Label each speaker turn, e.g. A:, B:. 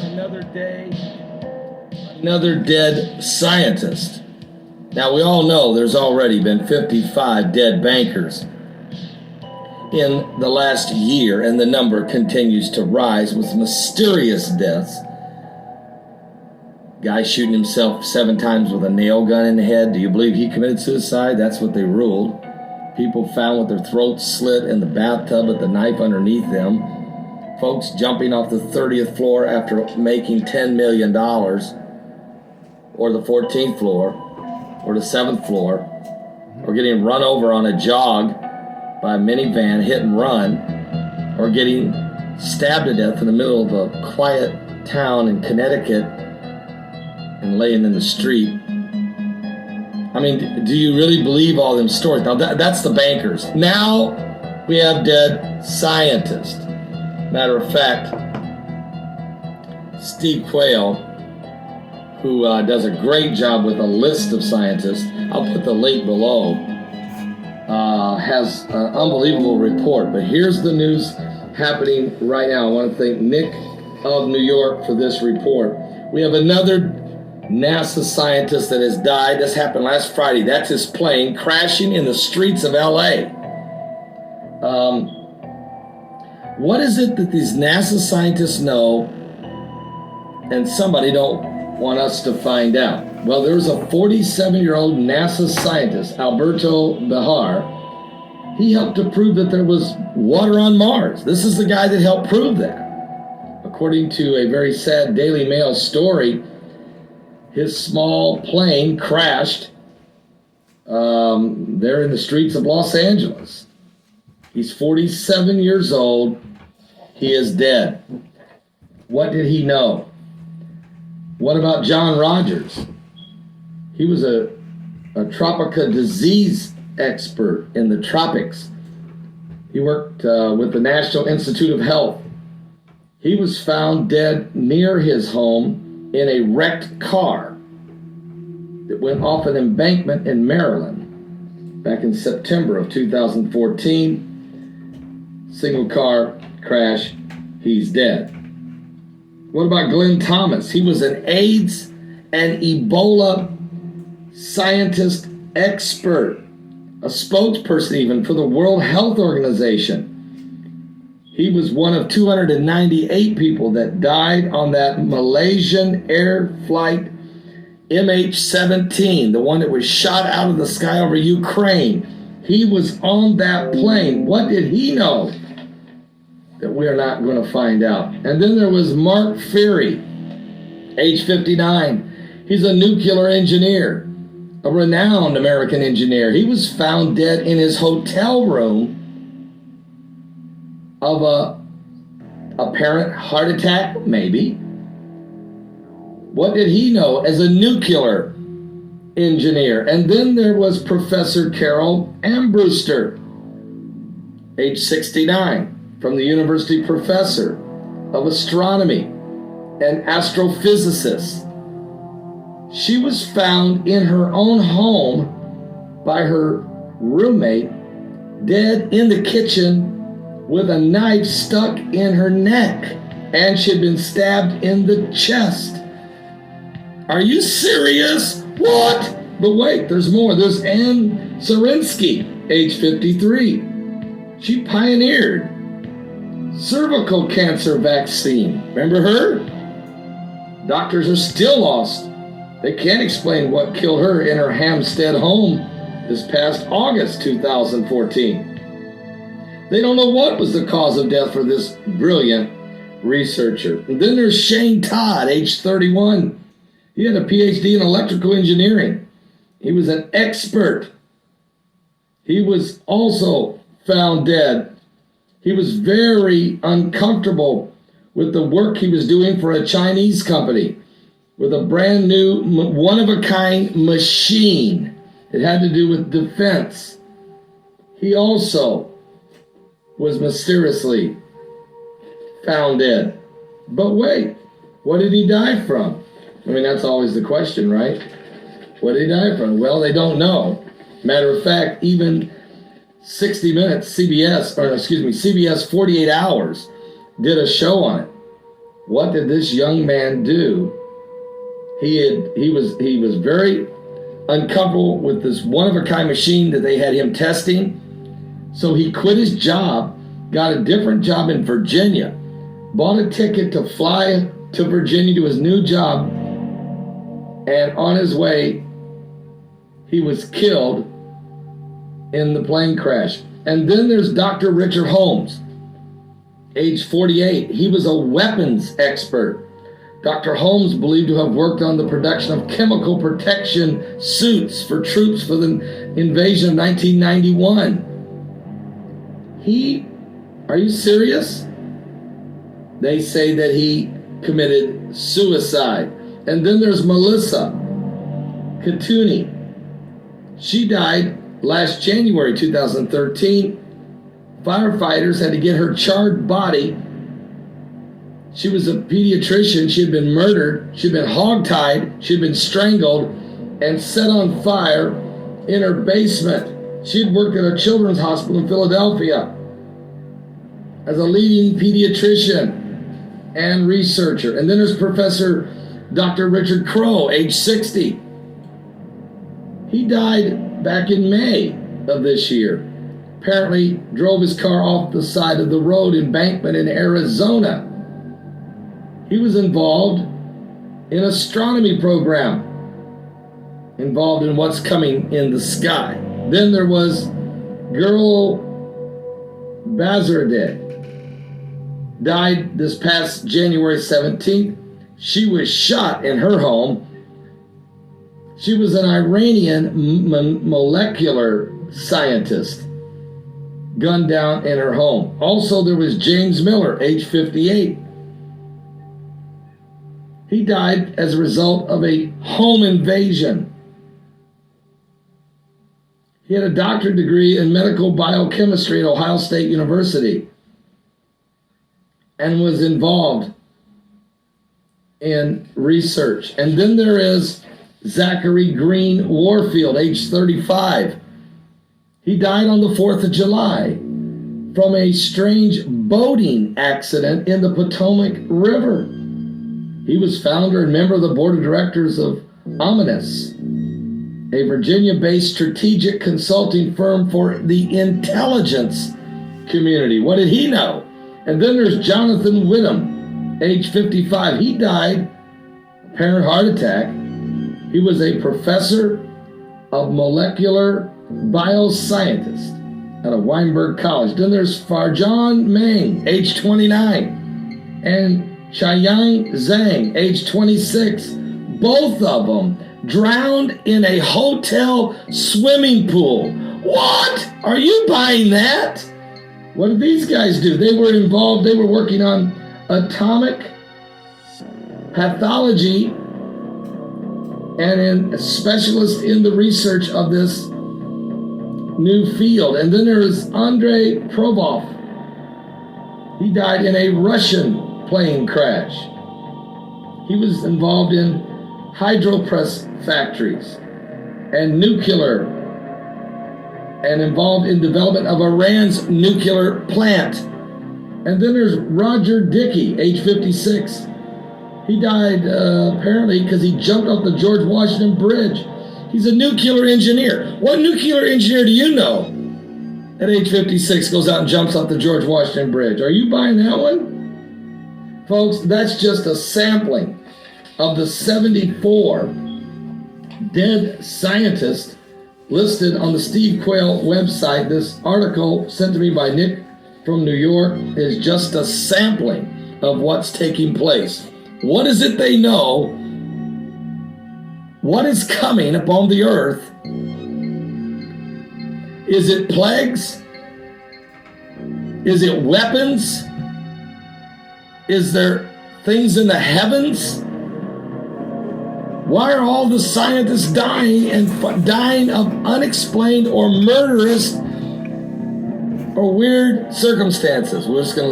A: Another day, another dead scientist. Now, we all know there's already been 55 dead bankers in the last year, and the number continues to rise with mysterious deaths. Guy shooting himself 7 times with a nail gun in the head. Do you believe he committed suicide? That's what they ruled. People found with their throats slit in the bathtub with the knife underneath them. Folks jumping off the 30th floor after making $10 million, or the 14th floor, or the 7th floor, or getting run over on a jog by a minivan, hit and run, or getting stabbed to death in the middle of a quiet town in Connecticut and laying in the street. I mean, do you really believe all them stories? Now, that's the bankers. Now we have dead scientists. Matter of fact, Steve Quayle, who does a great job with a list of scientists, I'll put the link below, has an unbelievable report. But here's the news happening right now. I want to thank Nick of New York for this report. We have another NASA scientist that has died. This happened last Friday. That's his plane crashing in the streets of LA. What is it that these NASA scientists know and somebody don't want us to find out? Well, there was a 47-year-old NASA scientist, Alberto Behar. He helped to prove that there was water on Mars. This is the guy that helped prove that. According to a very sad Daily Mail story, his small plane crashed there in the streets of Los Angeles. He's 47 years old. He is dead. What did he know? What about John Rogers? He was a tropical disease expert in the tropics. He worked with the National Institute of Health. He was found dead near his home in a wrecked car that went off an embankment in Maryland back in September of 2014. Single car crash, he's dead. What about Glenn Thomas? He was an AIDS and Ebola scientist expert, a spokesperson even for the World Health Organization. He was one of 298 people that died on that Malaysian air flight MH17, the one that was shot out of the sky over Ukraine. He was on that plane. What did he know that we are not going to find out? And then there was Mark Fury, age 59. He's a nuclear engineer, a renowned American engineer. He was found dead in his hotel room of a apparent heart attack, maybe. What did he know as a nuclear engineer? And then there was Professor Carol Armbruster, age 69, from the University Professor of Astronomy and Astrophysicist. She was found in her own home by her roommate, dead in the kitchen with a knife stuck in her neck, and she had been stabbed in the chest. Are you serious? What? But wait, there's more. There's Anne Sarinsky, age 53. She pioneered cervical cancer vaccine. Remember her? Doctors are still lost. They can't explain what killed her in her Hampstead home this past August 2014. They don't know what was the cause of death for this brilliant researcher. And then there's Shane Todd, age 31. He had a PhD in electrical engineering. He was an expert. He was also found dead. He was very uncomfortable with the work he was doing for a Chinese company with a brand new, one-of-a-kind machine. It had to do with defense. He also was mysteriously found dead. But wait, what did he die from? I mean, that's always the question, right? What did he die from? Well, they don't know. Matter of fact, even 60 Minutes, CBS 48 Hours, did a show on it. What did this young man do? He was very uncomfortable with this one-of-a-kind machine that they had him testing. So he quit his job, got a different job in Virginia, bought a ticket to fly to Virginia to his new job, and on his way, he was killed in the plane crash. And then there's Dr. Richard Holmes, age 48. He was a weapons expert. Dr. Holmes believed to have worked on the production of chemical protection suits for troops for the invasion of 1991. Are you serious? They say that he committed suicide. And then there's Melissa Katouni. She died last January 2013. Firefighters had to get her charred body. She was a pediatrician. She had been murdered. She had been hogtied. She had been strangled and set on fire in her basement. She had worked at a children's hospital in Philadelphia as a leading pediatrician and researcher. And then there's Professor Dr. Richard Crowe, age 60. He died back in May of this year. Apparently drove his car off the side of the road embankment in Arizona. He was involved in an astronomy program, involved in what's coming in the sky. Then there was Gul Bazargeh, died this past January 17th. She was shot in her home. She was an Iranian molecular scientist, gunned down in her home. Also, there was James Miller, age 58. He died as a result of a home invasion. He had a doctorate degree in medical biochemistry at Ohio State University and was involved in research. And then there is Zachary Green Warfield, age 35. He died on the 4th of July from a strange boating accident in the Potomac River. He was founder and member of the board of directors of Ominous, a Virginia-based strategic consulting firm for the intelligence community. What did he know? And then there's Jonathan Whittam, age 55. He died, apparent heart attack. He was a professor of molecular bioscientist at a Weinberg College. Then there's Farjan Meng, age 29, and Chaiyang Zhang, age 26. Both of them drowned in a hotel swimming pool. What? Are you buying that? What did these guys do? They were involved, they were working on atomic pathology and a specialist in the research of this new field. And then there is Andrei Provov. He died in a Russian plane crash. He was involved in hydropress factories and nuclear, and involved in development of Iran's nuclear plant. And then there's Roger Dickey, age 56. He died apparently because he jumped off the George Washington Bridge. He's a nuclear engineer. What nuclear engineer do you know at age 56 goes out and jumps off the George Washington Bridge? Are you buying that one? Folks, that's just a sampling of the 74 dead scientists listed on the Steve Quayle website. This article sent to me by Nick from New York is just a sampling of what's taking place. What is it they know? What is coming upon the earth? Is it plagues? Is it weapons? Is there things in the heavens? Why are all the scientists dying and dying of unexplained or murderous or weird circumstances? We're just going to